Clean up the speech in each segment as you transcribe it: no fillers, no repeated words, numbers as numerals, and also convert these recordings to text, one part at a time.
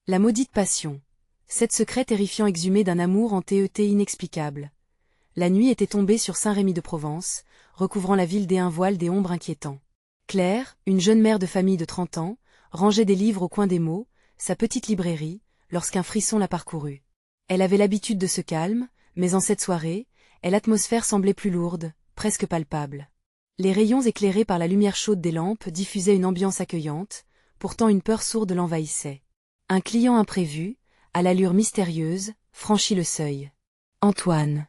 La maudite passion. Sept secrets terrifiants exhumés d'un amour en TET inexplicable. La nuit était tombée sur Saint-Rémy-de-Provence, recouvrant la ville d'un voile des ombres inquiétants. Claire, une jeune mère de famille de 30 ans, rangeait des livres au coin des mots, sa petite librairie, lorsqu'un frisson la parcourut. Elle avait l'habitude de ce calme, mais en cette soirée, l'atmosphère semblait plus lourde, presque palpable. Les rayons éclairés par la lumière chaude des lampes diffusaient une ambiance accueillante, pourtant une peur sourde l'envahissait. Un client imprévu, à l'allure mystérieuse, franchit le seuil. Antoine.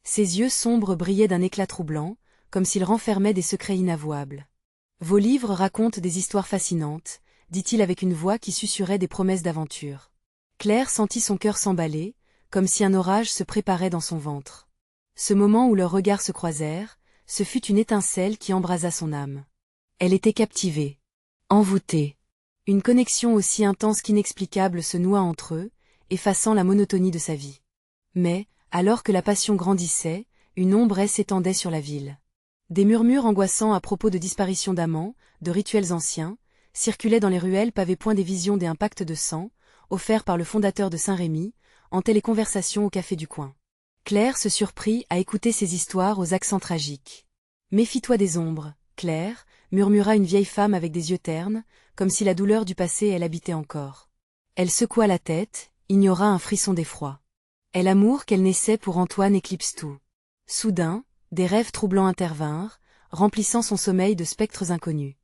Ses yeux sombres brillaient d'un éclat troublant, comme s'il renfermait des secrets inavouables. « Vos livres racontent des histoires fascinantes », dit-il avec une voix qui susurrait des promesses d'aventure. Claire sentit son cœur s'emballer, comme si un orage se préparait dans son ventre. Ce moment où leurs regards se croisèrent, ce fut une étincelle qui embrasa son âme. Elle était captivée, envoûtée. Une connexion aussi intense qu'inexplicable se noua entre eux, effaçant la monotonie de sa vie. Mais, alors que la passion grandissait, une ombre s'étendait sur la ville. Des murmures angoissants à propos de disparitions d'amants, de rituels anciens, circulaient dans les ruelles pavées point des visions d'un pacte de sang, offert par le fondateur de Saint-Rémy, hantaient les conversations au café du coin. Claire se surprit à écouter ces histoires aux accents tragiques. « Méfie-toi des ombres, Claire », murmura une vieille femme avec des yeux ternes, comme si la douleur du passé elle habitait encore. Elle secoua la tête, ignora un frisson d'effroi. Et l'amour qu'elle naissait pour Antoine éclipse tout. Soudain, des rêves troublants intervinrent, remplissant son sommeil de spectres inconnus.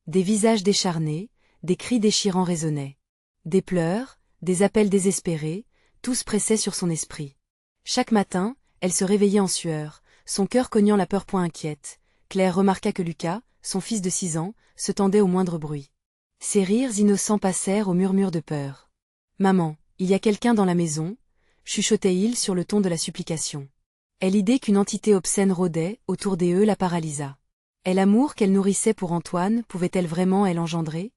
Des visages décharnés, des cris déchirants résonnaient. Des pleurs, des appels désespérés, tous pressaient sur son esprit. Chaque matin, elle se réveillait en sueur, son cœur cognant la peur point inquiète. Claire remarqua que Lucas, son fils de 6 ans, se tendait au moindre bruit. Ses rires innocents passèrent aux murmures de peur. « Maman, il y a quelqu'un dans la maison ?» chuchotait-il sur le ton de la supplication. Et l'idée qu'une entité obscène rôdait autour des la paralysa. Et l'amour qu'elle nourrissait pour Antoine pouvait-elle vraiment l'engendrer?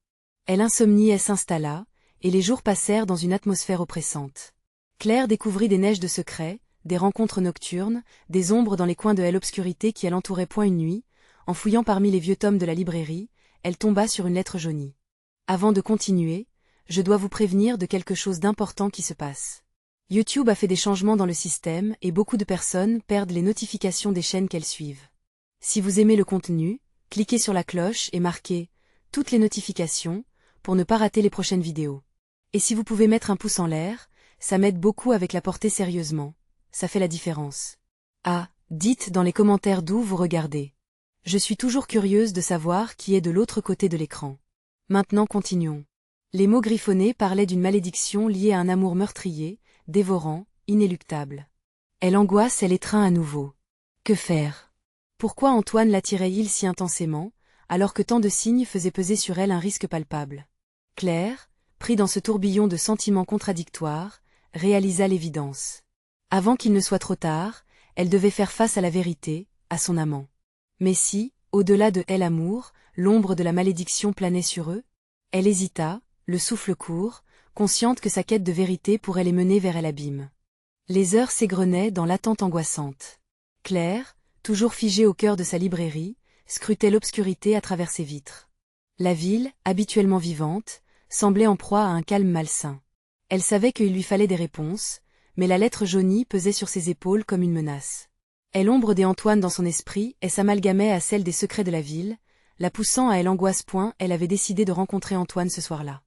Et l'insomnie s'installa, et les jours passèrent dans une atmosphère oppressante. Claire découvrit des neiges de secrets, des rencontres nocturnes, des ombres dans les coins de l'obscurité qui l'entouraient point une nuit. En fouillant parmi les vieux tomes de la librairie, elle tomba sur une lettre jaunie. Avant de continuer, je dois vous prévenir de quelque chose d'important qui se passe. YouTube a fait des changements dans le système et beaucoup de personnes perdent les notifications des chaînes qu'elles suivent. Si vous aimez le contenu, cliquez sur la cloche et marquez « Toutes les notifications » pour ne pas rater les prochaines vidéos. Et si vous pouvez mettre un pouce en l'air, ça m'aide beaucoup avec la portée sérieusement. Ça fait la différence. Ah, dites dans les commentaires d'où vous regardez. Je suis toujours curieuse de savoir qui est de l'autre côté de l'écran. Maintenant continuons. Les mots griffonnés parlaient d'une malédiction liée à un amour meurtrier, dévorant, inéluctable. Elle angoisse, elle étreint à nouveau. Que faire? Pourquoi Antoine l'attirait-il si intensément, alors que tant de signes faisaient peser sur elle un risque palpable? Claire, pris dans ce tourbillon de sentiments contradictoires, réalisa l'évidence. Avant qu'il ne soit trop tard, elle devait faire face à la vérité, à son amant. Mais si, au-delà de l'amour, l'ombre de la malédiction planait sur eux? Elle hésita, le souffle court, consciente que sa quête de vérité pourrait les mener vers l'abîme. Les heures s'égrenaient dans l'attente angoissante. Claire, toujours figée au cœur de sa librairie, scrutait l'obscurité à travers ses vitres. La ville, habituellement vivante, semblait en proie à un calme malsain. Elle savait qu'il lui fallait des réponses, mais la lettre jaunie pesait sur ses épaules comme une menace. Et l'ombre des Antoine dans son esprit s'amalgamait à celle des secrets de la ville, la poussant à l'angoisse point. Elle avait décidé de rencontrer Antoine ce soir-là.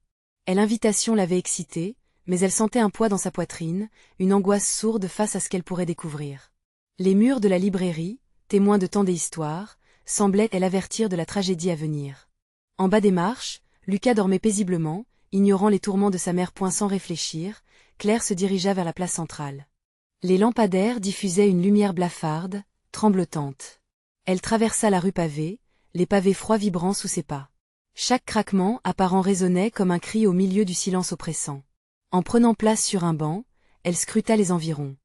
L'invitation l'avait excitée, mais elle sentait un poids dans sa poitrine, une angoisse sourde face à ce qu'elle pourrait découvrir. Les murs de la librairie, témoins de tant d'histoires, semblaient l'avertir de la tragédie à venir. En bas des marches, Lucas dormait paisiblement, ignorant les tourments de sa mère point. Sans réfléchir, Claire se dirigea vers la place centrale. Les lampadaires diffusaient une lumière blafarde, tremblotante. Elle traversa la rue pavée, les pavés froids vibrant sous ses pas. Chaque craquement apparent résonnait comme un cri au milieu du silence oppressant. En prenant place sur un banc, elle scruta les environs.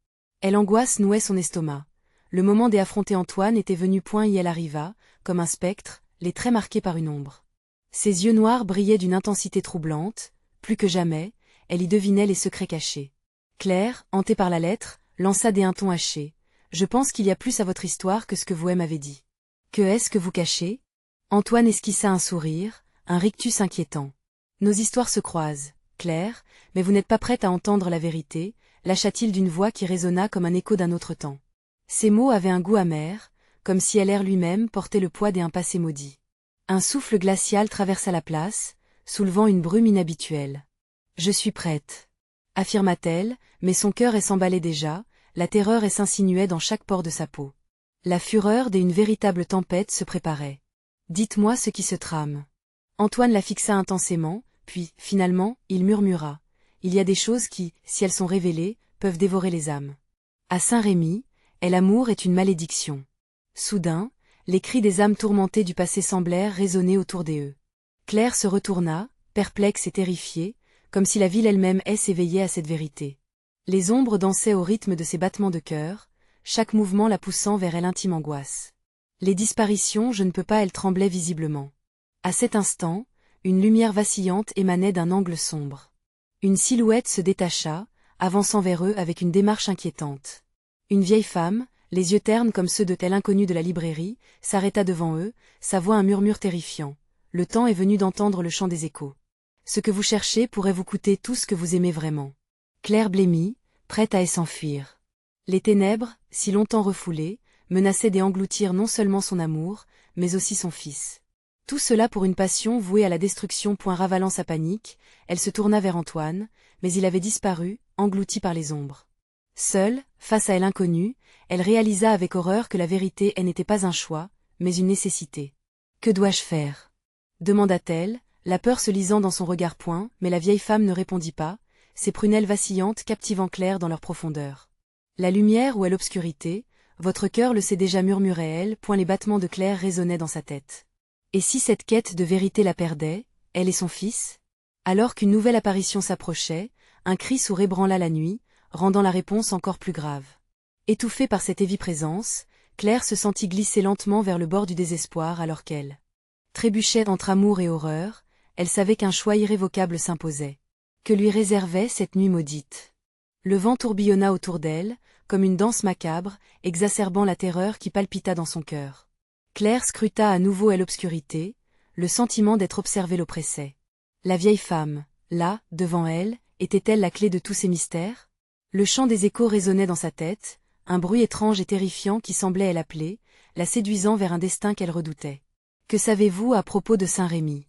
L'angoisse nouait son estomac. Le moment d'affronter Antoine était venu point et elle arriva, comme un spectre, les traits marqués par une ombre. Ses yeux noirs brillaient d'une intensité troublante, plus que jamais, elle y devinait les secrets cachés. Claire, hantée par la lettre, lança un ton haché. « Je pense qu'il y a plus à votre histoire que ce que vous m'avez dit. Que est-ce que vous cachez ?» Antoine esquissa un sourire, un rictus inquiétant. « Nos histoires se croisent, Claire, mais vous n'êtes pas prête à entendre la vérité, lâcha-t-il d'une voix qui résonna comme un écho d'un autre temps. Ces mots avaient un goût amer, comme si LR lui-même portait le poids d'un passé maudit. Un souffle glacial traversa la place, soulevant une brume inhabituelle. Je suis prête, affirma-t-elle, mais son cœur s'emballait déjà, la terreur s'insinuait dans chaque pore de sa peau. La fureur d'une véritable tempête se préparait. Dites-moi ce qui se trame. Antoine la fixa intensément, puis, finalement, il murmura. Il y a des choses qui, si elles sont révélées, peuvent dévorer les âmes. À Saint-Rémy, l'amour est une malédiction. Soudain, les cris des âmes tourmentées du passé semblèrent résonner autour d'eux. Claire se retourna, perplexe et terrifiée, comme si la ville elle-même s'éveillait à cette vérité. Les ombres dansaient au rythme de ses battements de cœur, chaque mouvement la poussant vers l'intime angoisse. Les disparitions, je ne peux pas, elle tremblait visiblement. À cet instant, une lumière vacillante émanait d'un angle sombre. Une silhouette se détacha, avançant vers eux avec une démarche inquiétante. Une vieille femme, les yeux ternes comme ceux de tel inconnu de la librairie, s'arrêta devant eux, sa voix un murmure terrifiant. Le temps est venu d'entendre le chant des échos. Ce que vous cherchez pourrait vous coûter tout ce que vous aimez vraiment. Claire blêmit, prête à s'enfuir. Les ténèbres, si longtemps refoulées, menaçaient d'engloutir non seulement son amour, mais aussi son fils. Tout cela pour une passion vouée à la destruction. Ravalant sa panique, elle se tourna vers Antoine, mais il avait disparu, englouti par les ombres. Seule, face à l'inconnu, elle réalisa avec horreur que la vérité n'était pas un choix, mais une nécessité. « Que dois-je faire » demanda-t-elle, la peur se lisant dans son regard. Mais la vieille femme ne répondit pas, ses prunelles vacillantes captivant Claire dans leur profondeur. La lumière ou l'obscurité, votre cœur le sait déjà, murmurait-elle. Les battements de Claire résonnaient dans sa tête. Et si cette quête de vérité la perdait, elle et son fils? Alors qu'une nouvelle apparition s'approchait, un cri sourd ébranla la nuit, rendant la réponse encore plus grave. Étouffée par cette évie présence, Claire se sentit glisser lentement vers le bord du désespoir alors qu'elle trébuchait entre amour et horreur. Elle savait qu'un choix irrévocable s'imposait. Que lui réservait cette nuit maudite? Le vent tourbillonna autour d'elle, comme une danse macabre, exacerbant la terreur qui palpita dans son cœur. Claire scruta à nouveau l'obscurité, le sentiment d'être observée l'oppressait. La vieille femme, là, devant elle, était-elle la clé de tous ces mystères? Le chant des échos résonnait dans sa tête, un bruit étrange et terrifiant qui semblait l'appeler, la séduisant vers un destin qu'elle redoutait. « Que savez-vous à propos de Saint-Rémy »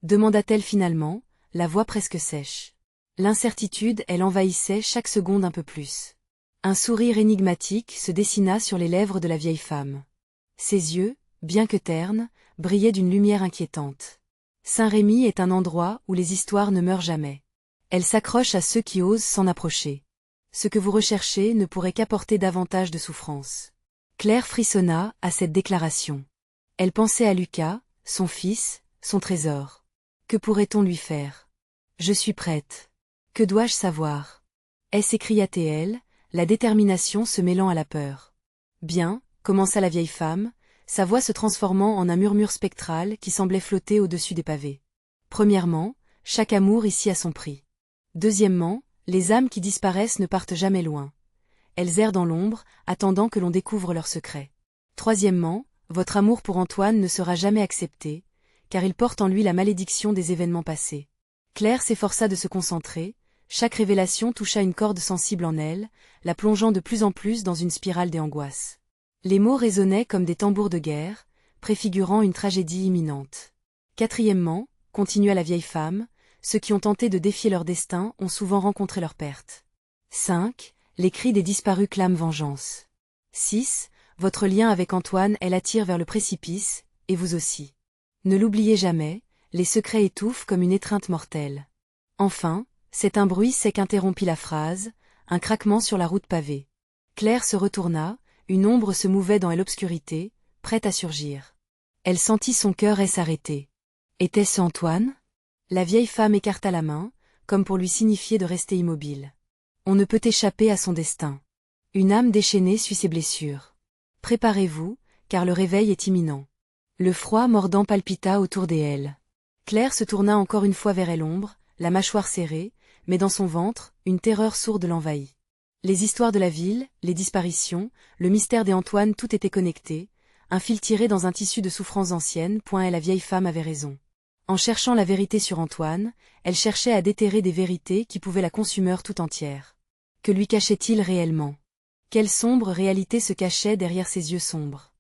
demanda-t-elle finalement, la voix presque sèche. L'incertitude, elle envahissait chaque seconde un peu plus. Un sourire énigmatique se dessina sur les lèvres de la vieille femme. Ses yeux, bien que ternes, brillaient d'une lumière inquiétante. Saint-Rémy est un endroit où les histoires ne meurent jamais. Elle s'accroche à ceux qui osent s'en approcher. Ce que vous recherchez ne pourrait qu'apporter davantage de souffrance. Claire frissonna à cette déclaration. Elle pensait à Lucas, son fils, son trésor. Que pourrait-on lui faire? Je suis prête. Que dois-je savoir? S'écria-t-elle, la détermination se mêlant à la peur. Bien, commença la vieille femme, sa voix se transformant en un murmure spectral qui semblait flotter au-dessus des pavés. Premièrement, chaque amour ici a son prix. Deuxièmement, les âmes qui disparaissent ne partent jamais loin. Elles errent dans l'ombre, attendant que l'on découvre leurs secrets. Troisièmement, votre amour pour Antoine ne sera jamais accepté, car il porte en lui la malédiction des événements passés. Claire s'efforça de se concentrer, chaque révélation toucha une corde sensible en elle, la plongeant de plus en plus dans une spirale d'angoisse. Les mots résonnaient comme des tambours de guerre, préfigurant une tragédie imminente. Quatrièmement, continua la vieille femme, ceux qui ont tenté de défier leur destin ont souvent rencontré leur perte. 5. Les cris des disparus clament vengeance. 6. Votre lien avec Antoine l'attire vers le précipice, et vous aussi. Ne l'oubliez jamais, les secrets étouffent comme une étreinte mortelle. Enfin, c'est un bruit sec interrompit la phrase, un craquement sur la route pavée. Claire se retourna, une ombre se mouvait dans l'obscurité, prête à surgir. Elle sentit son cœur s'arrêter. Était-ce Antoine? La vieille femme écarta la main, comme pour lui signifier de rester immobile. On ne peut échapper à son destin. Une âme déchaînée suit ses blessures. Préparez-vous, car le réveil est imminent. Le froid mordant palpita autour d'elle. Claire se tourna encore une fois vers l'ombre, la mâchoire serrée, mais dans son ventre, une terreur sourde l'envahit. Les histoires de la ville, les disparitions, le mystère des Antoine, tout était connecté, un fil tiré dans un tissu de souffrances anciennes. La vieille femme avait raison. En cherchant la vérité sur Antoine, elle cherchait à déterrer des vérités qui pouvaient la consumer tout entière. Que lui cachait-il réellement? Quelle sombre réalité se cachait derrière ses yeux sombres?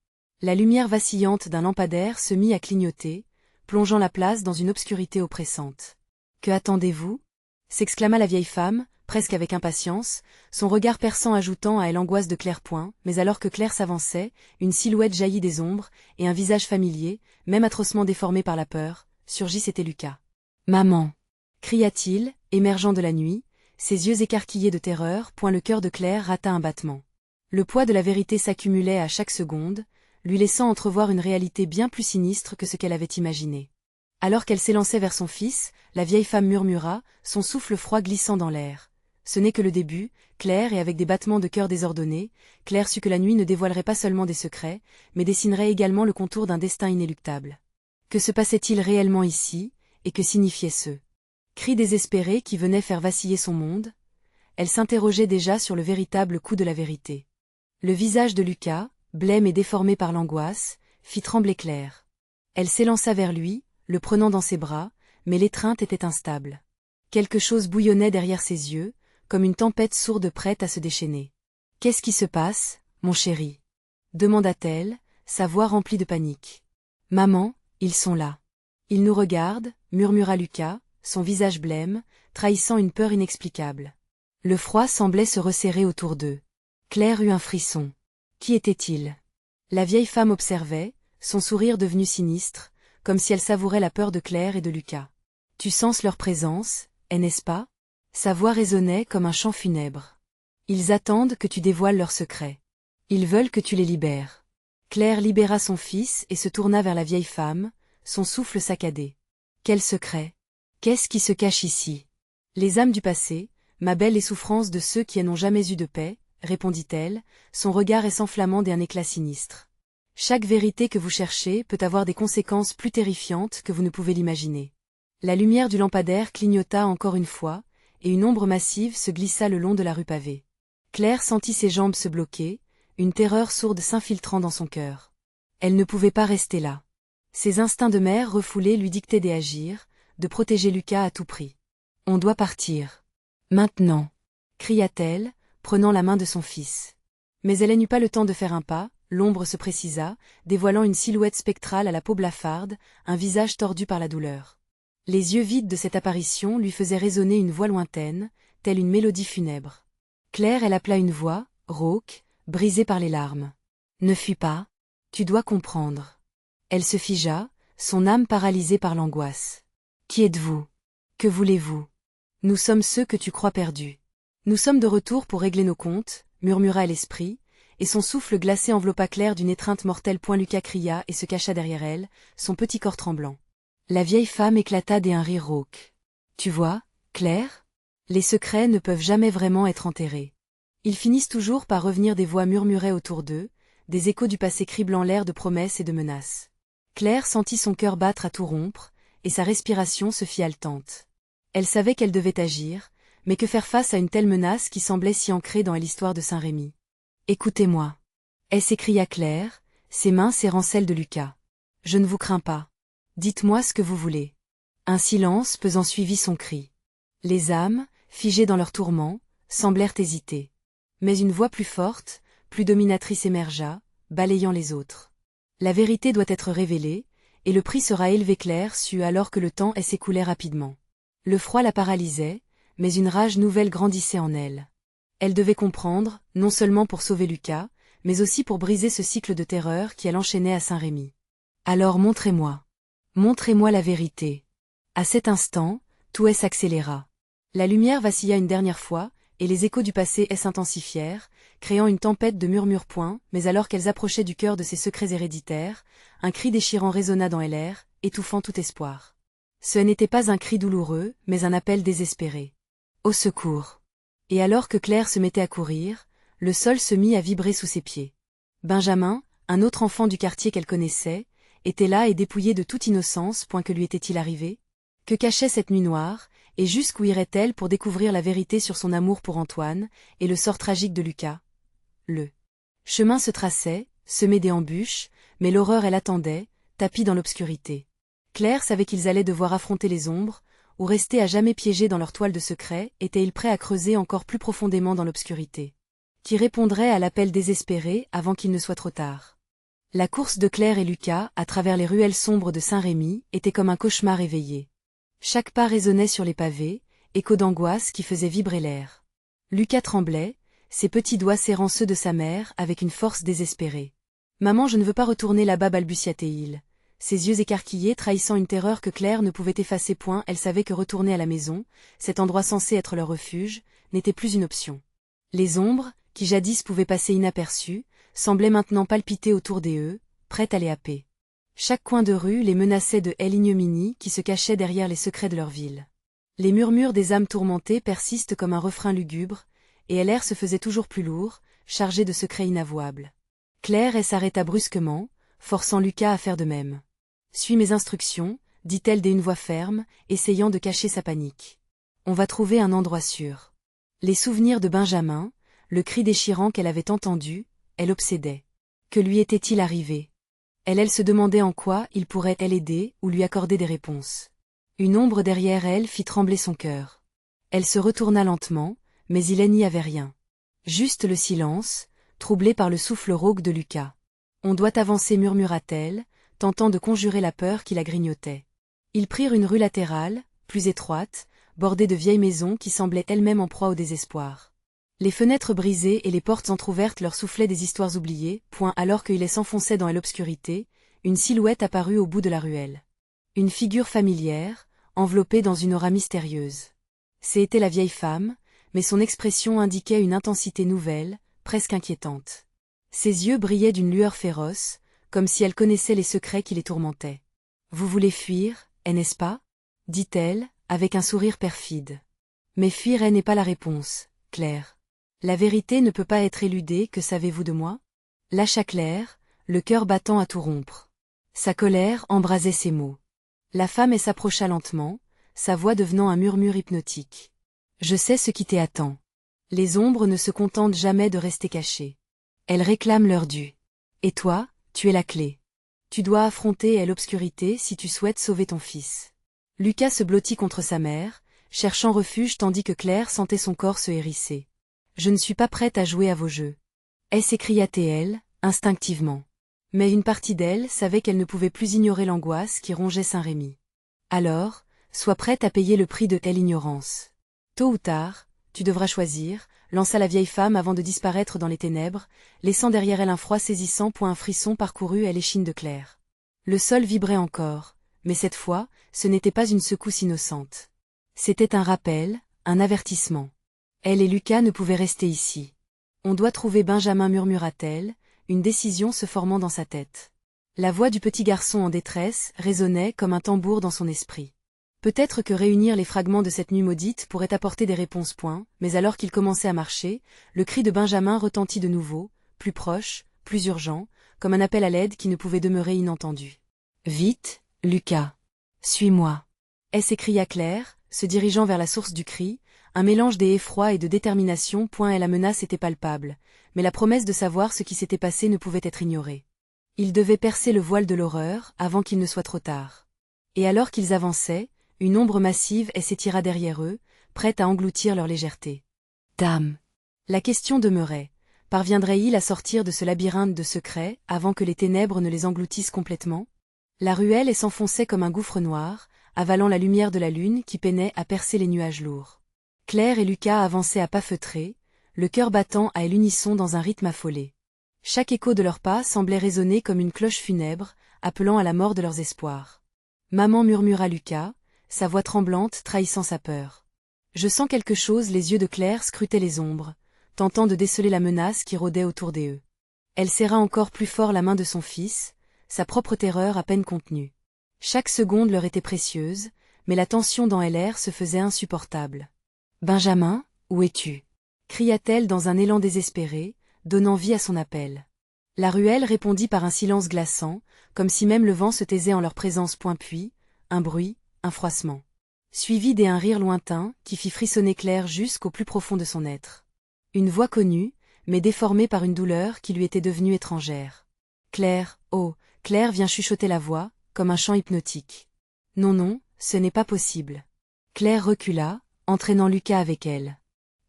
La lumière vacillante d'un lampadaire se mit à clignoter, plongeant la place dans une obscurité oppressante. « Que attendez-vous » s'exclama la vieille femme, presque avec impatience, son regard perçant ajoutant à elle l'angoisse de Claire. Mais alors que Claire s'avançait, une silhouette jaillit des ombres, et un visage familier, même atrocement déformé par la peur, surgit. C'était Lucas. « Maman » cria-t-il, émergeant de la nuit, ses yeux écarquillés de terreur. Le cœur de Claire rata un battement. Le poids de la vérité s'accumulait à chaque seconde, lui laissant entrevoir une réalité bien plus sinistre que ce qu'elle avait imaginé. Alors qu'elle s'élançait vers son fils, la vieille femme murmura, son souffle froid glissant dans l'air. Ce n'est que le début, Claire, et avec des battements de cœur désordonnés, Claire sut que la nuit ne dévoilerait pas seulement des secrets, mais dessinerait également le contour d'un destin inéluctable. Que se passait-il réellement ici, et que signifiait ce cri désespéré qui venait faire vaciller son monde? Elle s'interrogeait déjà sur le véritable coût de la vérité. Le visage de Lucas, blême et déformé par l'angoisse, fit trembler Claire. Elle s'élança vers lui, le prenant dans ses bras, mais l'étreinte était instable. Quelque chose bouillonnait derrière ses yeux, comme une tempête sourde prête à se déchaîner. « Qu'est-ce qui se passe, mon chéri » demanda-t-elle, sa voix remplie de panique. « Maman, ils sont là. Ils nous regardent, » murmura Lucas, son visage blême, trahissant une peur inexplicable. Le froid semblait se resserrer autour d'eux. Claire eut un frisson. Qui était-il? La vieille femme observait, son sourire devenu sinistre, comme si elle savourait la peur de Claire et de Lucas. « Tu sens leur présence, n'est-ce pas » Sa voix résonnait comme un chant funèbre. « Ils attendent que tu dévoiles leurs secrets. Ils veulent que tu les libères. » Claire libéra son fils et se tourna vers la vieille femme, son souffle saccadé. « Quel secret? Qu'est-ce qui se cache ici? » « Les âmes du passé, ma belle, les souffrances de ceux qui n'ont jamais eu de paix, » répondit-elle, son regard s'enflammant d'un éclat sinistre. « Chaque vérité que vous cherchez peut avoir des conséquences plus terrifiantes que vous ne pouvez l'imaginer. » La lumière du lampadaire clignota encore une fois, et une ombre massive se glissa le long de la rue pavée. Claire sentit ses jambes se bloquer, une terreur sourde s'infiltrant dans son cœur. Elle ne pouvait pas rester là. Ses instincts de mère refoulés lui dictaient d'agir, de protéger Lucas à tout prix. « On doit partir. Maintenant » cria-t-elle, prenant la main de son fils. Mais elle n'eut pas le temps de faire un pas, l'ombre se précisa, dévoilant une silhouette spectrale à la peau blafarde, un visage tordu par la douleur. Les yeux vides de cette apparition lui faisaient résonner une voix lointaine, telle une mélodie funèbre. Claire, elle appela une voix, rauque, brisée par les larmes. « Ne fuis pas, tu dois comprendre. » Elle se figea, son âme paralysée par l'angoisse. « Qui êtes-vous? Que voulez-vous? » « Nous sommes ceux que tu crois perdus. Nous sommes de retour pour régler nos comptes, » murmura l'esprit, et son souffle glacé enveloppa Claire d'une étreinte mortelle. Lucas cria et se cacha derrière elle, son petit corps tremblant. La vieille femme éclata d'un rire rauque. « Tu vois, Claire? Les secrets ne peuvent jamais vraiment être enterrés. Ils finissent toujours par revenir. » Des voix murmuraient autour d'eux, des échos du passé criblant l'air de promesses et de menaces. Claire sentit son cœur battre à tout rompre, et sa respiration se fit haletante. Elle savait qu'elle devait agir, mais que faire face à une telle menace qui semblait si ancrée dans l'histoire de Saint-Rémy? « Écoutez-moi » s'écria Claire, ses mains serrant celles de Lucas. « Je ne vous crains pas. Dites-moi ce que vous voulez. » Un silence pesant suivit son cri. Les âmes, figées dans leur tourment, semblèrent hésiter. Mais une voix plus forte, plus dominatrice émergea, balayant les autres. « La vérité doit être révélée, et le prix sera élevé. » Claire sut alors que le temps s'écoulait rapidement. Le froid la paralysait, mais une rage nouvelle grandissait en elle. Elle devait comprendre, non seulement pour sauver Lucas, mais aussi pour briser ce cycle de terreur qui l'enchaînait à Saint-Rémy. « Alors montrez-moi. Montrez-moi la vérité. » À cet instant, tout s'accéléra. La lumière vacilla une dernière fois, et les échos du passé s'intensifièrent, créant une tempête de murmures. Mais alors qu'elles approchaient du cœur de ses secrets héréditaires, un cri déchirant résonna dans l'air, étouffant tout espoir. Ce n'était pas un cri douloureux, mais un appel désespéré. Au secours! Et alors que Claire se mettait à courir, le sol se mit à vibrer sous ses pieds. Benjamin, un autre enfant du quartier qu'elle connaissait, était là et dépouillé de toute innocence. Que lui était-il arrivé? Que cachait cette nuit noire, et jusqu'où irait-elle pour découvrir la vérité sur son amour pour Antoine, et le sort tragique de Lucas? Le chemin se traçait, semé d'embûches, mais l'horreur elle attendait, tapie dans l'obscurité. Claire savait qu'ils allaient devoir affronter les ombres, ou rester à jamais piégés dans leur toile de secret, étaient-ils prêts à creuser encore plus profondément dans l'obscurité? Qui répondrait à l'appel désespéré avant qu'il ne soit trop tard? La course de Claire et Lucas, à travers les ruelles sombres de Saint-Rémy, était comme un cauchemar éveillé. Chaque pas résonnait sur les pavés, écho d'angoisse qui faisait vibrer l'air. Lucas tremblait, ses petits doigts serrant ceux de sa mère avec une force désespérée. « Maman, je ne veux pas retourner là-bas, balbutia-t-il. Ses yeux écarquillés trahissant une terreur que Claire ne pouvait effacer point, elle savait que retourner à la maison, cet endroit censé être leur refuge, n'était plus une option. Les ombres, qui jadis pouvaient passer inaperçues, semblaient maintenant palpiter autour d'eux, prêtes à les happer. Chaque coin de rue les menaçait de haies ignominies qui se cachaient derrière les secrets de leur ville. Les murmures des âmes tourmentées persistent comme un refrain lugubre, et l'air se faisait toujours plus lourd, chargé de secrets inavouables. Claire s'arrêta brusquement, forçant Lucas à faire de même. « Suis mes instructions, dit-elle d'une voix ferme, essayant de cacher sa panique. On va trouver un endroit sûr. » Les souvenirs de Benjamin, le cri déchirant qu'elle avait entendu, elle obsédait. Que lui était-il arrivé? Elle se demandait en quoi il pourrait l'aider ou lui accorder des réponses. Une ombre derrière elle fit trembler son cœur. Elle se retourna lentement, mais il n'y avait rien. Juste le silence, troublé par le souffle rauque de Lucas. « On doit avancer, murmura-t-elle, tentant de conjurer la peur qui la grignotait. Ils prirent une rue latérale, plus étroite, bordée de vieilles maisons qui semblaient elles-mêmes en proie au désespoir. Les fenêtres brisées et les portes entr'ouvertes leur soufflaient des histoires oubliées, alors qu'il s'enfonçait dans l'obscurité, une silhouette apparut au bout de la ruelle. Une figure familière, enveloppée dans une aura mystérieuse. C'était la vieille femme, mais son expression indiquait une intensité nouvelle, presque inquiétante. Ses yeux brillaient d'une lueur féroce, comme si elle connaissait les secrets qui les tourmentaient. « Vous voulez fuir, n'est-ce pas ?» dit-elle, avec un sourire perfide. « Mais fuir n'est pas la réponse, Claire. La vérité ne peut pas être éludée, que savez-vous de moi ?» lâcha Claire, le cœur battant à tout rompre. Sa colère embrasait ses mots. La femme s'approcha lentement, sa voix devenant un murmure hypnotique. « Je sais ce qui t'attend. Les ombres ne se contentent jamais de rester cachées. Elles réclament leur dû. Et toi, tu es la clé. Tu dois affronter l'obscurité si tu souhaites sauver ton fils. » Lucas se blottit contre sa mère, cherchant refuge tandis que Claire sentait son corps se hérisser. « Je ne suis pas prête à jouer à vos jeux. » s'écria-t-elle, instinctivement. Mais une partie d'elle savait qu'elle ne pouvait plus ignorer l'angoisse qui rongeait Saint-Rémy. « Alors, sois prête à payer le prix de l'ignorance. Tôt ou tard, tu devras choisir, » lança la vieille femme avant de disparaître dans les ténèbres, laissant derrière elle un froid saisissant. Un frisson parcourut l'échine de Claire. Le sol vibrait encore, mais cette fois, ce n'était pas une secousse innocente. C'était un rappel, un avertissement. Elle et Lucas ne pouvaient rester ici. « On doit trouver Benjamin, murmura-t-elle, une décision se formant dans sa tête. La voix du petit garçon en détresse résonnait comme un tambour dans son esprit. Peut-être que réunir les fragments de cette nuit maudite pourrait apporter des réponses. Mais alors qu'il commençait à marcher, le cri de Benjamin retentit de nouveau, plus proche, plus urgent, comme un appel à l'aide qui ne pouvait demeurer inentendu. « Vite, Lucas. Suis-moi. » s'écria Claire, se dirigeant vers la source du cri, un mélange d'effroi et de détermination. La menace était palpable, mais la promesse de savoir ce qui s'était passé ne pouvait être ignorée. Ils devaient percer le voile de l'horreur avant qu'il ne soit trop tard. Et alors qu'ils avançaient, une ombre massive s'étira derrière eux, prête à engloutir leur légèreté. « Dame !» La question demeurait. Parviendrait-il à sortir de ce labyrinthe de secrets avant que les ténèbres ne les engloutissent complètement? La ruelle s'enfonçait comme un gouffre noir, avalant la lumière de la lune qui peinait à percer les nuages lourds. Claire et Lucas avançaient à pas feutrés, le cœur battant à l'unisson dans un rythme affolé. Chaque écho de leurs pas semblait résonner comme une cloche funèbre, appelant à la mort de leurs espoirs. « Maman » murmura Lucas, sa voix tremblante trahissant sa peur. « Je sens quelque chose. » Les yeux de Claire scrutaient les ombres, tentant de déceler la menace qui rôdait autour d'eux. Elle serra encore plus fort la main de son fils, sa propre terreur à peine contenue. Chaque seconde leur était précieuse, mais la tension dans l'air se faisait insupportable. « Benjamin, où es-tu » cria-t-elle dans un élan désespéré, donnant vie à son appel. La ruelle répondit par un silence glaçant, comme si même le vent se taisait en leur présence. Puis, un bruit, un froissement. Suivi d'un rire lointain qui fit frissonner Claire jusqu'au plus profond de son être. Une voix connue, mais déformée par une douleur qui lui était devenue étrangère. « Claire, oh, Claire » vient chuchoter la voix, comme un chant hypnotique. Non, non, ce n'est pas possible. Claire recula, entraînant Lucas avec elle.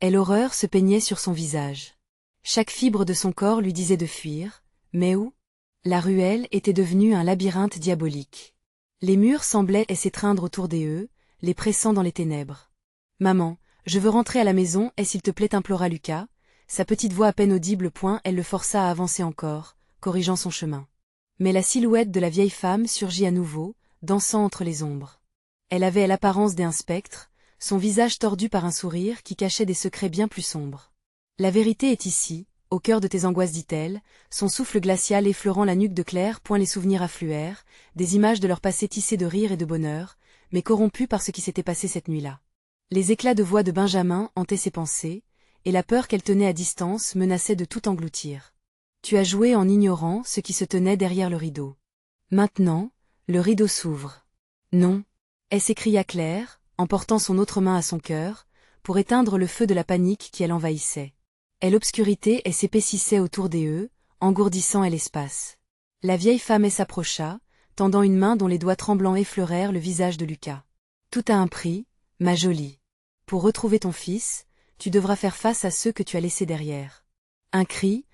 Et l'horreur se peignait sur son visage. Chaque fibre de son corps lui disait de fuir, mais où? La ruelle était devenue un labyrinthe diabolique. Les murs semblaient s'étreindre autour d'eux, les pressant dans les ténèbres. « Maman, je veux rentrer à la maison, et s'il te plaît, implora Lucas. Sa petite voix à peine audible, elle le força à avancer encore, corrigeant son chemin. Mais la silhouette de la vieille femme surgit à nouveau, dansant entre les ombres. Elle avait l'apparence d'un spectre, son visage tordu par un sourire qui cachait des secrets bien plus sombres. « La vérité est ici, au cœur de tes angoisses, dit-elle, son souffle glacial effleurant la nuque de Claire. Les souvenirs affluèrent, des images de leur passé tissées de rire et de bonheur, mais corrompues par ce qui s'était passé cette nuit-là. Les éclats de voix de Benjamin hantaient ses pensées, et la peur qu'elle tenait à distance menaçait de tout engloutir. Tu as joué en ignorant ce qui se tenait derrière le rideau. Maintenant, le rideau s'ouvre. Non, s'écria Claire, en portant son autre main à son cœur, pour éteindre le feu de la panique qui l'envahissait. Et l'obscurité s'épaississait autour d'eux, engourdissant l'espace. La vieille femme s'approcha, tendant une main dont les doigts tremblants effleurèrent le visage de Lucas. Tout a un prix, ma jolie. Pour retrouver ton fils, tu devras faire face à ceux que tu as laissés derrière. Un cri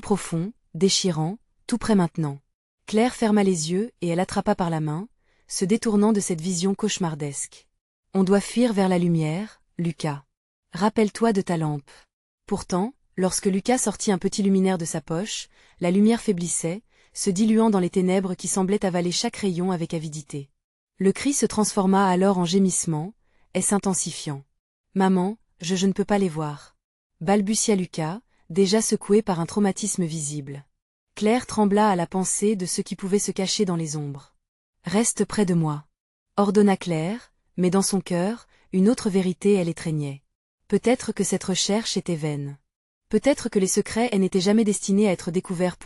profond, déchirant, tout près maintenant. Claire ferma les yeux et elle attrapa par la main, se détournant de cette vision cauchemardesque. On doit fuir vers la lumière, Lucas. Rappelle-toi de ta lampe. Pourtant, lorsque Lucas sortit un petit luminaire de sa poche, la lumière faiblissait, se diluant dans les ténèbres qui semblaient avaler chaque rayon avec avidité. Le cri se transforma alors en gémissement, s'intensifiant. « Maman, je ne peux pas les voir. » balbutia Lucas, déjà secoué par un traumatisme visible. Claire trembla à la pensée de ce qui pouvait se cacher dans les ombres. « Reste près de moi. » ordonna Claire, mais dans son cœur, une autre vérité étreignait. Peut-être que cette recherche était vaine. Peut-être que les secrets n'étaient jamais destinés à être découverts.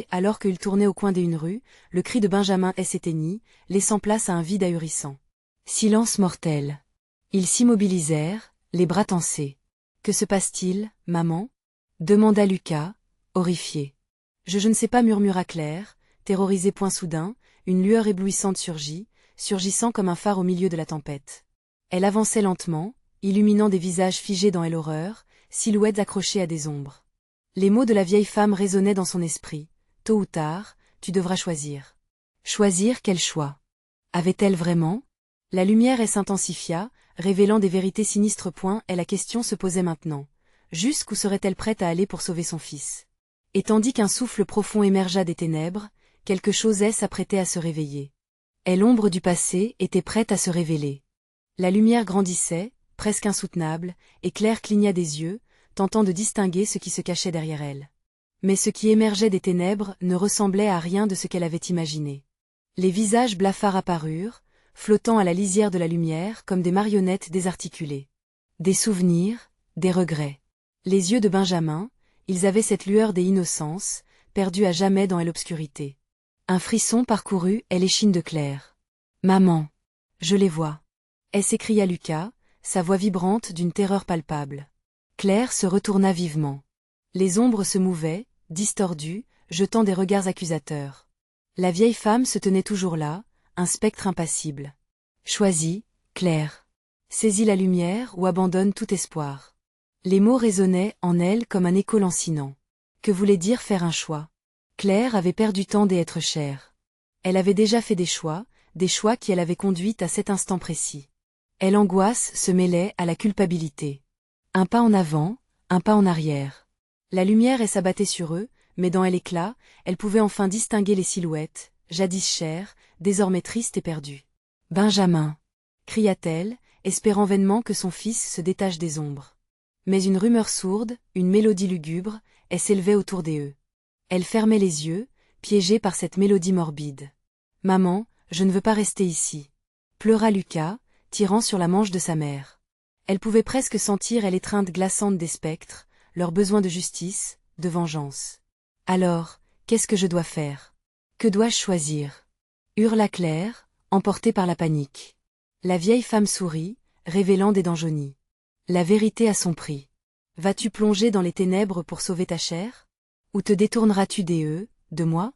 Alors qu'il tournait au coin d'une rue, le cri de Benjamin s'éteignit, laissant place à un vide ahurissant. Silence mortel. Ils s'immobilisèrent, les bras tensés. « Que se passe-t-il, maman » demanda Lucas, horrifié. « Je ne sais pas, murmura Claire, terrorisée. Soudain, une lueur éblouissante surgissant comme un phare au milieu de la tempête. Elle avançait lentement, illuminant des visages figés dans l'horreur, silhouettes accrochées à des ombres. Les mots de la vieille femme résonnaient dans son esprit. « Tôt ou tard, tu devras choisir. » Choisir quel choix? Avait-elle vraiment? La lumière s'intensifia, révélant des vérités sinistres. Et la question se posait maintenant. Jusqu'où serait-elle prête à aller pour sauver son fils? Et tandis qu'un souffle profond émergea des ténèbres, quelque chose s'apprêtait à se réveiller. Et l'ombre du passé était prête à se révéler. La lumière grandissait, presque insoutenable, et Claire cligna des yeux, tentant de distinguer ce qui se cachait derrière elle. Mais ce qui émergeait des ténèbres ne ressemblait à rien de ce qu'elle avait imaginé. Les visages blafards apparurent, flottant à la lisière de la lumière comme des marionnettes désarticulées. Des souvenirs, des regrets. Les yeux de Benjamin, ils avaient cette lueur des innocences, perdue à jamais dans l'obscurité. Un frisson parcourut l'échine de Claire. « Maman! Je les vois !» s'écria Lucas, sa voix vibrante d'une terreur palpable. Claire se retourna vivement. Les ombres se mouvaient, distordues, jetant des regards accusateurs. La vieille femme se tenait toujours là, un spectre impassible. Choisis, Claire. Saisis la lumière ou abandonne tout espoir. Les mots résonnaient en elle comme un écho lancinant. Que voulait dire faire un choix? Claire avait perdu tant d'être chère. Elle avait déjà fait des choix qui l'avaient conduite à cet instant précis. L'angoisse se mêlait à la culpabilité. Un pas en avant, un pas en arrière. La lumière s'abattait sur eux, mais dans l'éclat, elle pouvait enfin distinguer les silhouettes, jadis chères, désormais tristes et perdues. « Benjamin !» cria-t-elle, espérant vainement que son fils se détache des ombres. Mais une rumeur sourde, une mélodie lugubre, s'élevait autour d'eux. Elle fermait les yeux, piégée par cette mélodie morbide. « Maman, je ne veux pas rester ici. » pleura Lucas, tirant sur la manche de sa mère. Elle pouvait presque sentir l'étreinte glaçante des spectres, leur besoin de justice, de vengeance. « Alors, qu'est-ce que je dois faire? Que dois-je choisir ?» hurla Claire, emportée par la panique. La vieille femme sourit, révélant des dents jaunies. « La vérité a son prix. Vas-tu plonger dans les ténèbres pour sauver ta chair? Ou te détourneras-tu de moi ?»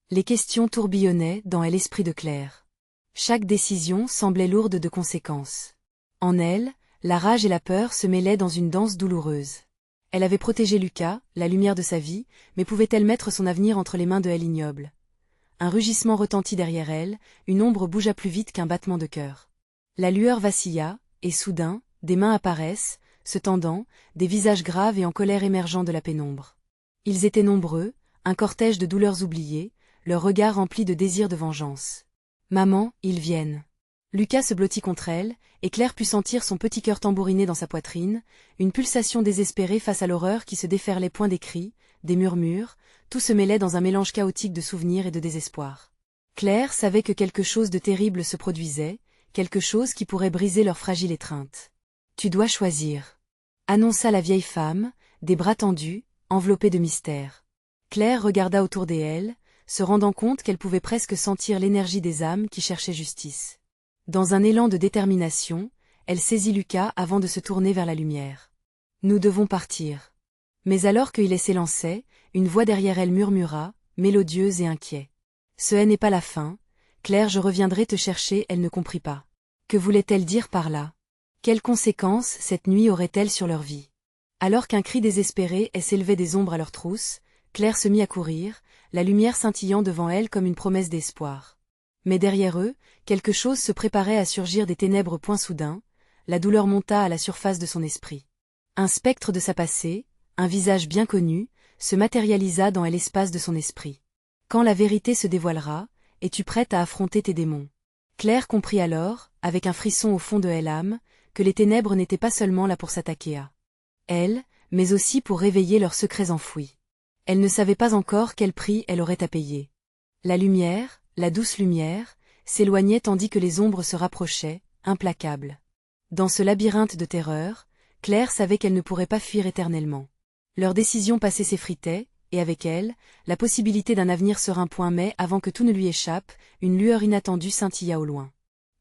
Les questions tourbillonnaient dans l'esprit de Claire. Chaque décision semblait lourde de conséquences. En elle, la rage et la peur se mêlaient dans une danse douloureuse. Elle avait protégé Lucas, la lumière de sa vie, mais pouvait-elle mettre son avenir entre les mains de elle ignoble? Un rugissement retentit derrière elle, une ombre bougea plus vite qu'un battement de cœur. La lueur vacilla, et soudain, des mains apparaissent, se tendant, des visages graves et en colère émergeant de la pénombre. Ils étaient nombreux, un cortège de douleurs oubliées, leurs regards remplis de désir de vengeance. « Maman, ils viennent !» Lucas se blottit contre elle, et Claire put sentir son petit cœur tambouriner dans sa poitrine, une pulsation désespérée face à l'horreur qui se déferlait point des cris, des murmures, tout se mêlait dans un mélange chaotique de souvenirs et de désespoir. Claire savait que quelque chose de terrible se produisait, quelque chose qui pourrait briser leur fragile étreinte. « Tu dois choisir », annonça la vieille femme, des bras tendus, enveloppés de mystère. Claire regarda autour d'elle, se rendant compte qu'elle pouvait presque sentir l'énergie des âmes qui cherchaient justice. Dans un élan de détermination, elle saisit Lucas avant de se tourner vers la lumière. « Nous devons partir. » Mais alors qu'il s'élançait, une voix derrière elle murmura, mélodieuse et inquiète. « Ce n'est pas la fin, Claire, je reviendrai te chercher. » Elle ne comprit pas. Que voulait-elle dire par là? Quelles conséquences cette nuit aurait-elle sur leur vie? Alors qu'un cri désespéré s'élevait des ombres à leurs trousses, Claire se mit à courir, la lumière scintillant devant elle comme une promesse d'espoir. Mais derrière eux, quelque chose se préparait à surgir des ténèbres point soudain, la douleur monta à la surface de son esprit. Un spectre de sa passée, un visage bien connu, se matérialisa dans l'espace de son esprit. Quand la vérité se dévoilera, es-tu prête à affronter tes démons? Claire comprit alors, avec un frisson au fond de l'âme, que les ténèbres n'étaient pas seulement là pour s'attaquer à elle, mais aussi pour réveiller leurs secrets enfouis. Elle ne savait pas encore quel prix elle aurait à payer. La lumière, la douce lumière, s'éloignait tandis que les ombres se rapprochaient, implacables. Dans ce labyrinthe de terreur, Claire savait qu'elle ne pourrait pas fuir éternellement. Leur décision passée s'effritait, et avec elle, la possibilité d'un avenir serein. Mais avant que tout ne lui échappe, une lueur inattendue scintilla au loin.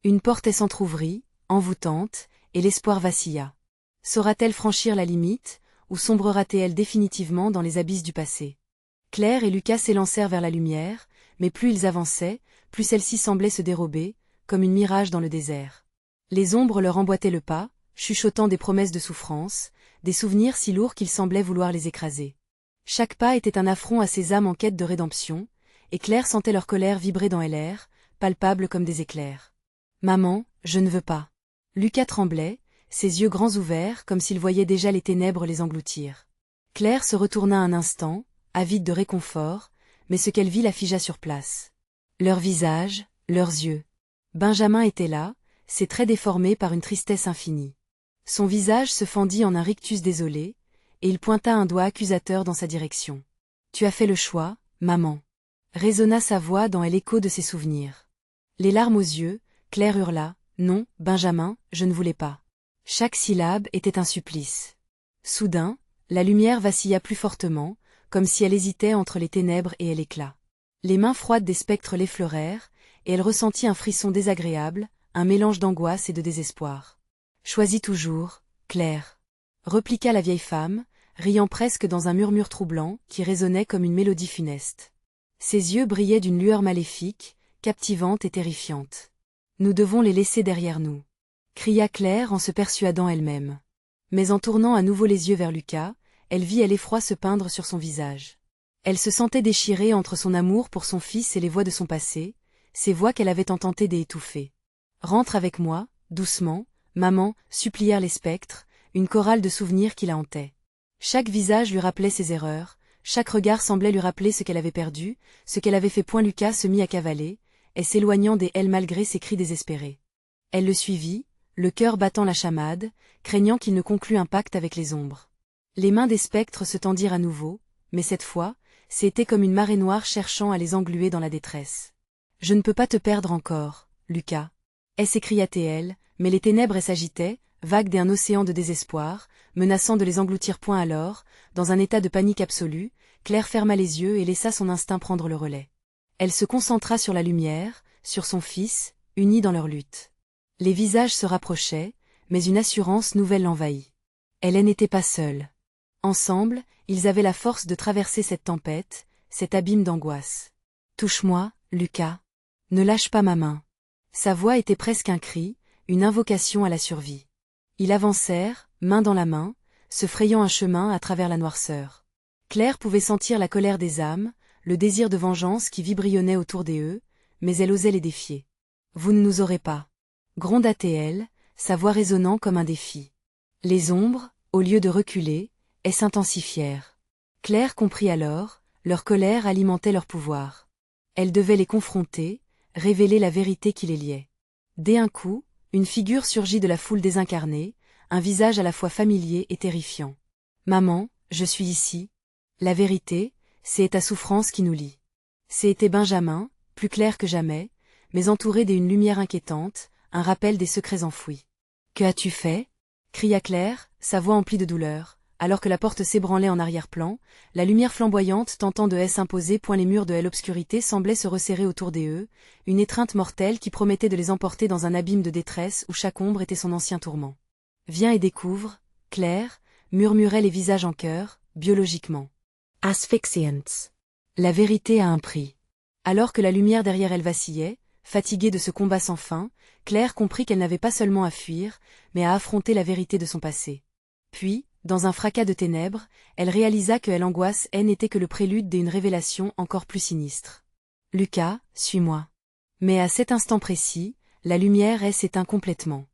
Une porte s'entr'ouvrit, envoûtante, et l'espoir vacilla. Saura-t-elle franchir la limite, ou sombrera-t-elle définitivement dans les abysses du passé? Claire et Lucas s'élancèrent vers la lumière, mais plus ils avançaient, plus celle-ci semblait se dérober, comme une mirage dans le désert. Les ombres leur emboîtaient le pas, chuchotant des promesses de souffrance, des souvenirs si lourds qu'ils semblaient vouloir les écraser. Chaque pas était un affront à ces âmes en quête de rédemption, et Claire sentait leur colère vibrer dans l'air, palpable comme des éclairs. « Maman, je ne veux pas. » Lucas tremblait, ses yeux grands ouverts comme s'il voyait déjà les ténèbres les engloutir. Claire se retourna un instant, avide de réconfort, mais ce qu'elle vit la figea sur place. Leurs visages, leurs yeux. Benjamin était là, ses traits déformés par une tristesse infinie. Son visage se fendit en un rictus désolé, et il pointa un doigt accusateur dans sa direction. « Tu as fait le choix, maman. » Résonna sa voix dans l'écho de ses souvenirs. Les larmes aux yeux, Claire hurla, « Non, Benjamin, je ne voulais pas. » Chaque syllabe était un supplice. Soudain, la lumière vacilla plus fortement, comme si elle hésitait entre les ténèbres et l'éclat. Les mains froides des spectres l'effleurèrent, et elle ressentit un frisson désagréable, un mélange d'angoisse et de désespoir. « Choisis toujours, Claire. » repliqua la vieille femme, riant presque dans un murmure troublant qui résonnait comme une mélodie funeste. Ses yeux brillaient d'une lueur maléfique, captivante et terrifiante. « Nous devons les laisser derrière nous » cria Claire en se persuadant elle-même. Mais en tournant à nouveau les yeux vers Lucas, elle vit l'effroi se peindre sur son visage. Elle se sentait déchirée entre son amour pour son fils et les voix de son passé, ces voix qu'elle avait tant tenté d'étouffer. « Rentre avec moi, doucement, maman » supplièrent les spectres, une chorale de souvenirs qui la hantait. Chaque visage lui rappelait ses erreurs, chaque regard semblait lui rappeler ce qu'elle avait perdu, ce qu'elle avait fait. Lucas se mit à cavaler, et s'éloignant d'elle malgré ses cris désespérés. Elle le suivit, le cœur battant la chamade, craignant qu'il ne conclût un pacte avec les ombres. Les mains des spectres se tendirent à nouveau, mais cette fois, c'était comme une marée noire cherchant à les engluer dans la détresse. « Je ne peux pas te perdre encore, Lucas » s'écria-t-elle, mais les ténèbres s'agitaient, vagues d'un océan de désespoir, menaçant de les engloutir. Alors, dans un état de panique absolue, Claire ferma les yeux et laissa son instinct prendre le relais. Elle se concentra sur la lumière, sur son fils, unis dans leur lutte. Les visages se rapprochaient, mais une assurance nouvelle l'envahit. Elle n'était pas seule. Ensemble, ils avaient la force de traverser cette tempête, cet abîme d'angoisse. « Touche-moi, Lucas. Ne lâche pas ma main. » Sa voix était presque un cri, une invocation à la survie. Ils avancèrent, main dans la main, se frayant un chemin à travers la noirceur. Claire pouvait sentir la colère des âmes, le désir de vengeance qui vibrionnait autour d'eux, mais elle osait les défier. « Vous ne nous aurez pas !» gronda-t-elle, sa voix résonnant comme un défi. Les ombres, au lieu de reculer, s'intensifièrent. Claire comprit alors, leur colère alimentait leur pouvoir. Elle devait les confronter, révéler la vérité qui les liait. Dès un coup, une figure surgit de la foule désincarnée, un visage à la fois familier et terrifiant. « Maman, je suis ici. La vérité, c'est ta souffrance qui nous lie. » C'était Benjamin, plus clair que jamais, mais entouré d'une lumière inquiétante, un rappel des secrets enfouis. « Que as-tu fait ?» cria Claire, sa voix emplie de douleur, alors que la porte s'ébranlait en arrière-plan, la lumière flamboyante tentant de s'imposer point les murs de l'obscurité semblait se resserrer autour d'eux, une étreinte mortelle qui promettait de les emporter dans un abîme de détresse où chaque ombre était son ancien tourment. « Viens et découvre, Claire » murmuraient les visages en chœur, biologiquement. « Asphyxiants. La vérité a un prix. » Alors que la lumière derrière elle vacillait, fatiguée de ce combat sans fin, Claire comprit qu'elle n'avait pas seulement à fuir, mais à affronter la vérité de son passé. Puis, dans un fracas de ténèbres, elle réalisa que l'angoisse n'était que le prélude d'une révélation encore plus sinistre. « Lucas, suis-moi. » Mais à cet instant précis, la lumière s'éteint complètement.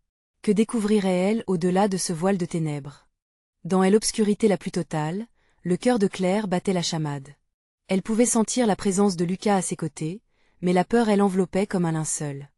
Que découvrirait-elle au-delà de ce voile de ténèbres? Dans l'obscurité la plus totale, le cœur de Claire battait la chamade. Elle pouvait sentir la présence de Lucas à ses côtés, mais la peur l'enveloppait comme un linceul.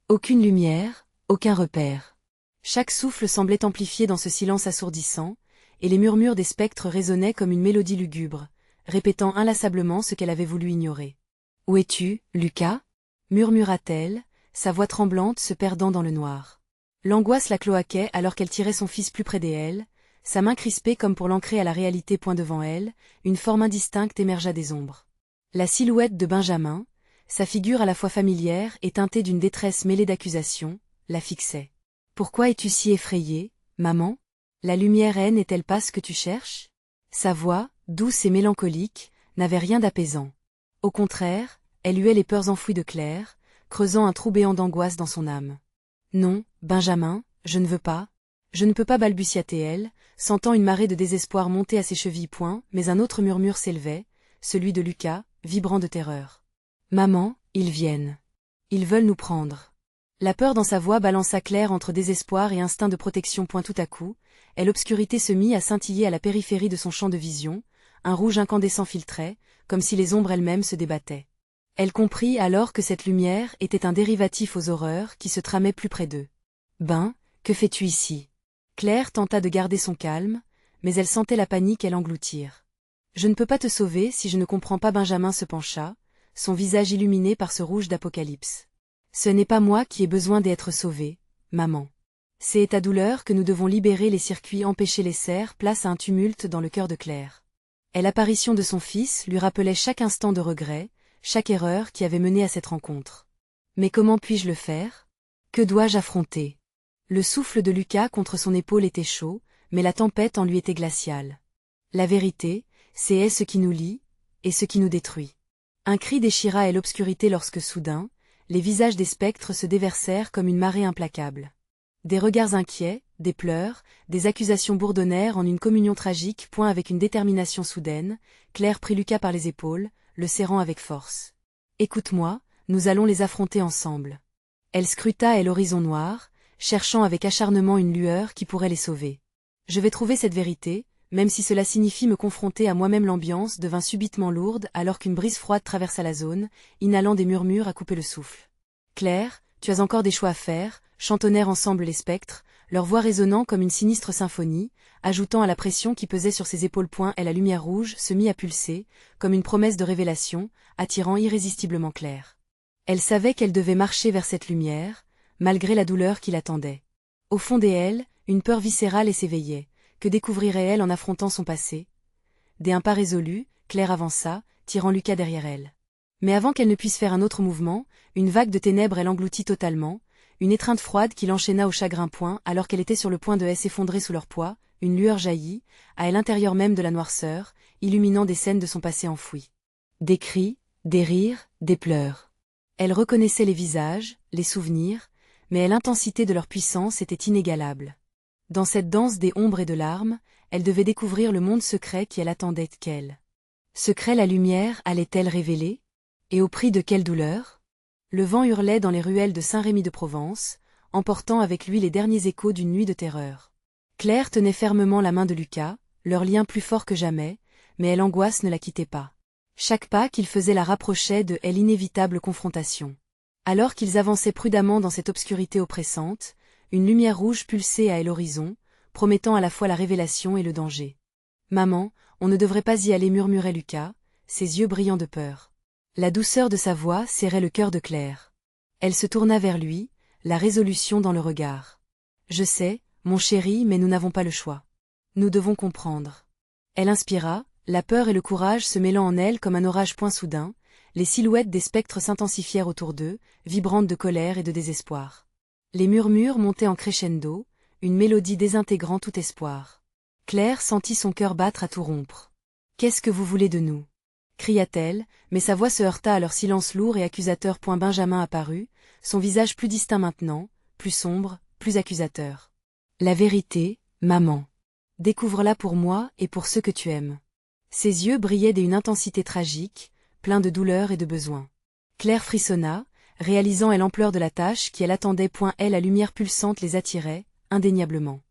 Aucune lumière, aucun repère. Chaque souffle semblait amplifié dans ce silence assourdissant, et les murmures des spectres résonnaient comme une mélodie lugubre, répétant inlassablement ce qu'elle avait voulu ignorer. « Où es-tu, Lucas » murmura-t-elle, sa voix tremblante se perdant dans le noir. L'angoisse la cloaquait alors qu'elle tirait son fils plus près d'elle, sa main crispée comme pour l'ancrer à la réalité point devant elle, une forme indistincte émergea des ombres. La silhouette de Benjamin, sa figure à la fois familière et teintée d'une détresse mêlée d'accusation, la fixait. « Pourquoi es-tu si effrayée, maman ? La lumière n'est-elle pas ce que tu cherches ?» Sa voix, douce et mélancolique, n'avait rien d'apaisant. Au contraire, elle huait les peurs enfouies de Claire, creusant un trou béant d'angoisse dans son âme. « Non, Benjamin, je ne veux pas. Je ne peux pas, balbutia-t-elle, sentant une marée de désespoir monter à ses chevilles point, mais un autre murmure s'élevait, celui de Lucas, vibrant de terreur. « Maman, ils viennent. Ils veulent nous prendre. » La peur dans sa voix balança Claire entre désespoir et instinct de protection point tout à coup, et l'obscurité se mit à scintiller à la périphérie de son champ de vision, un rouge incandescent filtrait, comme si les ombres elles-mêmes se débattaient. Elle comprit alors que cette lumière était un dérivatif aux horreurs qui se tramaient plus près d'eux. « Ben, que fais-tu ici ?» Claire tenta de garder son calme, mais elle sentait la panique l'engloutir. « Je ne peux pas te sauver si je ne comprends pas. » Benjamin se pencha, son visage illuminé par ce rouge d'apocalypse. « Ce n'est pas moi qui ai besoin d'être sauvé, maman. C'est ta douleur que nous devons libérer. » Les circuits empêchés laissèrent place à un tumulte dans le cœur de Claire. L'apparition de son fils lui rappelait chaque instant de regret, chaque erreur qui avait mené à cette rencontre. Mais comment puis-je le faire? Que dois-je affronter? Le souffle de Lucas contre son épaule était chaud, mais la tempête en lui était glaciale. La vérité, c'est ce qui nous lie, et ce qui nous détruit. Un cri déchira l'obscurité lorsque soudain, les visages des spectres se déversèrent comme une marée implacable. Des regards inquiets, des pleurs, des accusations bourdonnèrent en une communion tragique. Point avec une détermination soudaine, Claire prit Lucas par les épaules, le serrant avec force. « Écoute-moi, nous allons les affronter ensemble. » Elle scruta l'horizon noir, cherchant avec acharnement une lueur qui pourrait les sauver. « Je vais trouver cette vérité, même si cela signifie me confronter à moi-même. » L'ambiance devint subitement lourde alors qu'une brise froide traversa la zone, inhalant des murmures à couper le souffle. « Claire, tu as encore des choix à faire » chantonnèrent ensemble les spectres, leur voix résonnant comme une sinistre symphonie, ajoutant à la pression qui pesait sur ses épaules. La lumière rouge se mit à pulser, comme une promesse de révélation, attirant irrésistiblement Claire. Elle savait qu'elle devait marcher vers cette lumière, malgré la douleur qui l'attendait. Au fond d'elle, une peur viscérale s'éveillait. Que découvrirait-elle en affrontant son passé? Dès un pas résolu, Claire avança, tirant Lucas derrière elle. Mais avant qu'elle ne puisse faire un autre mouvement, une vague de ténèbres l'engloutit totalement, une étreinte froide qui l'enchaîna au chagrin. Alors qu'elle était sur le point de s'effondrer sous leur poids, une lueur jaillit, à l'intérieur même de la noirceur, illuminant des scènes de son passé enfoui. Des cris, des rires, des pleurs. Elle reconnaissait les visages, les souvenirs, mais l'intensité de leur puissance était inégalable. Dans cette danse des ombres et de larmes, elle devait découvrir le monde secret qui elle attendait qu'elle. Secret la lumière allait-elle révéler? Et au prix de quelle douleur? Le vent hurlait dans les ruelles de Saint-Rémy de Provence, emportant avec lui les derniers échos d'une nuit de terreur. Claire tenait fermement la main de Lucas, leur lien plus fort que jamais, mais l'angoisse ne la quittait pas. Chaque pas qu'il faisait la rapprochait de l'inévitable confrontation. Alors qu'ils avançaient prudemment dans cette obscurité oppressante, une lumière rouge pulsait à l'horizon, promettant à la fois la révélation et le danger. « Maman, on ne devrait pas y aller, murmurait Lucas, ses yeux brillants de peur. La douceur de sa voix serrait le cœur de Claire. Elle se tourna vers lui, la résolution dans le regard. « Je sais, mon chéri, mais nous n'avons pas le choix. Nous devons comprendre. » Elle inspira, la peur et le courage se mêlant en elle comme un orage point soudain, les silhouettes des spectres s'intensifièrent autour d'eux, vibrantes de colère et de désespoir. Les murmures montaient en crescendo, une mélodie désintégrant tout espoir. Claire sentit son cœur battre à tout rompre. « Qu'est-ce que vous voulez de nous » cria-t-elle, mais sa voix se heurta à leur silence lourd et accusateur. Benjamin apparut, son visage plus distinct maintenant, plus sombre, plus accusateur. « La vérité, maman. Découvre-la pour moi et pour ceux que tu aimes. » Ses yeux brillaient d'une intensité tragique, pleins de douleur et de besoin. Claire frissonna, réalisant l'ampleur de la tâche qui elle attendait. La lumière pulsante les attirait, indéniablement.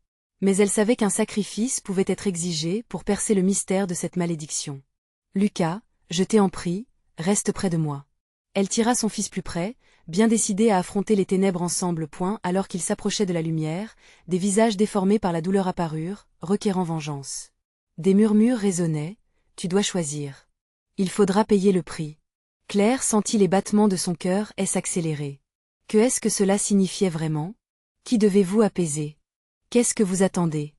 Mais elle savait qu'un sacrifice pouvait être exigé pour percer le mystère de cette malédiction. « Lucas, je t'en prie, reste près de moi. » Elle tira son fils plus près, bien décidée à affronter les ténèbres ensemble. Alors qu'ils s'approchaient de la lumière, des visages déformés par la douleur apparurent, requérant vengeance. Des murmures résonnaient, « Tu dois choisir. Il faudra payer le prix. » Claire sentit les battements de son cœur s'accélérer. Que est-ce que cela signifiait vraiment? Qui devez-vous apaiser? Qu'est-ce que vous attendez?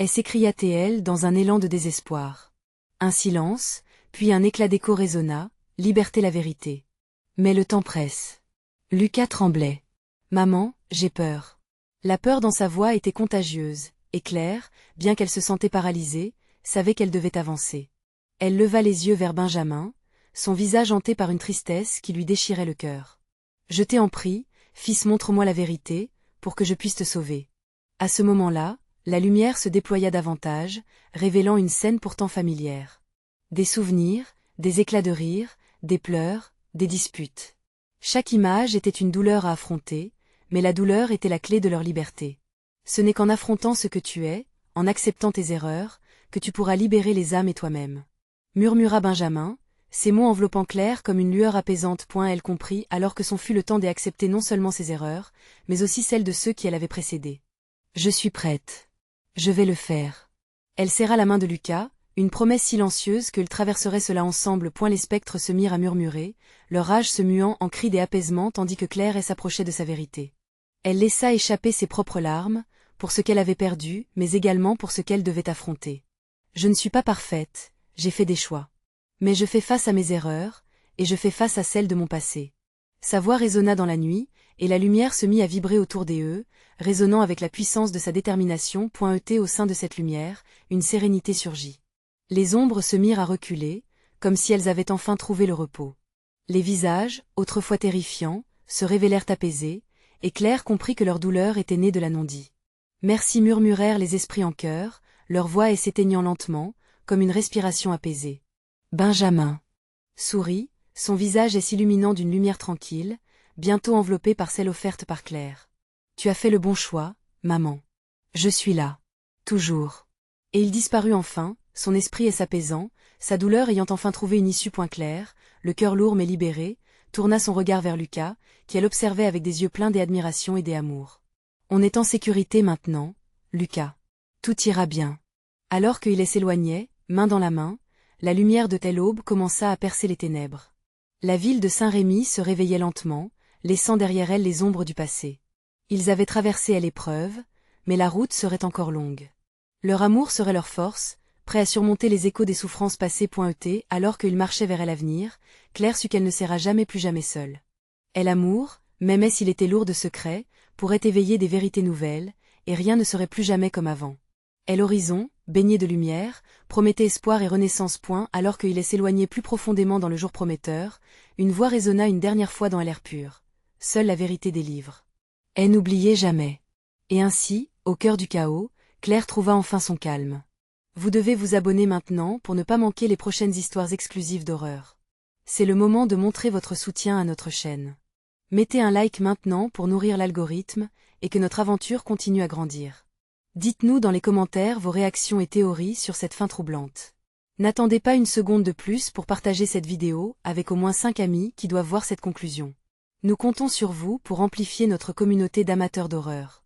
S'écria-t-elle dans un élan de désespoir. Un silence, puis un éclat d'écho résonna, « Liberté, la vérité. » Mais le temps presse. Lucas tremblait. « Maman, j'ai peur. » La peur dans sa voix était contagieuse, et Claire, bien qu'elle se sentait paralysée, savait qu'elle devait avancer. Elle leva les yeux vers Benjamin, son visage hanté par une tristesse qui lui déchirait le cœur. « Je t'en prie, fils, montre-moi la vérité, pour que je puisse te sauver. » À ce moment-là, la lumière se déploya davantage, révélant une scène pourtant familière. Des souvenirs, des éclats de rire, des pleurs, des disputes. Chaque image était une douleur à affronter, mais la douleur était la clé de leur liberté. Ce n'est qu'en affrontant ce que tu es, en acceptant tes erreurs, que tu pourras libérer les âmes et toi-même. Murmura Benjamin, ses mots enveloppant Claire comme une lueur apaisante. Elle comprit alors que son fut le temps d'accepter non seulement ses erreurs, mais aussi celles de ceux qui l'avaient précédée. « Je suis prête. Je vais le faire. » Elle serra la main de Lucas, une promesse silencieuse qu'ils traverseraient cela ensemble. Les spectres se mirent à murmurer, leur rage se muant en cris d'apaisement tandis que Claire s'approchait de sa vérité. Elle laissa échapper ses propres larmes, pour ce qu'elle avait perdu, mais également pour ce qu'elle devait affronter. « Je ne suis pas parfaite, j'ai fait des choix. Mais je fais face à mes erreurs, et je fais face à celles de mon passé. » Sa voix résonna dans la nuit, et la lumière se mit à vibrer autour d'eux, résonnant avec la puissance de sa détermination. Au sein de cette lumière, une sérénité surgit. Les ombres se mirent à reculer, comme si elles avaient enfin trouvé le repos. Les visages, autrefois terrifiants, se révélèrent apaisés, et Claire comprit que leur douleur était née de la non-dit. « Merci, murmurèrent les esprits en chœur, leur voix s'éteignant lentement, comme une respiration apaisée. Benjamin sourit, son visage s'illuminant d'une lumière tranquille, bientôt enveloppée par celle offerte par Claire. « Tu as fait le bon choix, maman. Je suis là. Toujours. » Et il disparut enfin, son esprit s'apaisant, sa douleur ayant enfin trouvé une issue. Claire, le cœur lourd mais libéré, tourna son regard vers Lucas, qui elle observait avec des yeux pleins d'admiration et d'amour. « On est en sécurité maintenant, Lucas. Tout ira bien. » Alors qu'il s'éloignait, main dans la main, la lumière de telle aube commença à percer les ténèbres. La ville de Saint-Rémy se réveillait lentement, laissant derrière elle les ombres du passé. Ils avaient traversé l'épreuve, mais la route serait encore longue. Leur amour serait leur force, prêt à surmonter les échos des souffrances passées. Alors qu'ils marchaient vers l'avenir, Claire sut qu'elle ne sera jamais plus jamais seule. Et l'amour, même s'il était lourd de secrets, pourrait éveiller des vérités nouvelles, et rien ne serait plus jamais comme avant. Et l'horizon, baigné de lumière, promettait espoir et renaissance. Alors qu'il s'éloignait plus profondément dans le jour prometteur, une voix résonna une dernière fois dans l'air pur. Seule la vérité des livres. Et n'oubliez jamais. Et ainsi, au cœur du chaos, Claire trouva enfin son calme. Vous devez vous abonner maintenant pour ne pas manquer les prochaines histoires exclusives d'horreur. C'est le moment de montrer votre soutien à notre chaîne. Mettez un like maintenant pour nourrir l'algorithme et que notre aventure continue à grandir. Dites-nous dans les commentaires vos réactions et théories sur cette fin troublante. N'attendez pas une seconde de plus pour partager cette vidéo avec au moins 5 amis qui doivent voir cette conclusion. Nous comptons sur vous pour amplifier notre communauté d'amateurs d'horreur.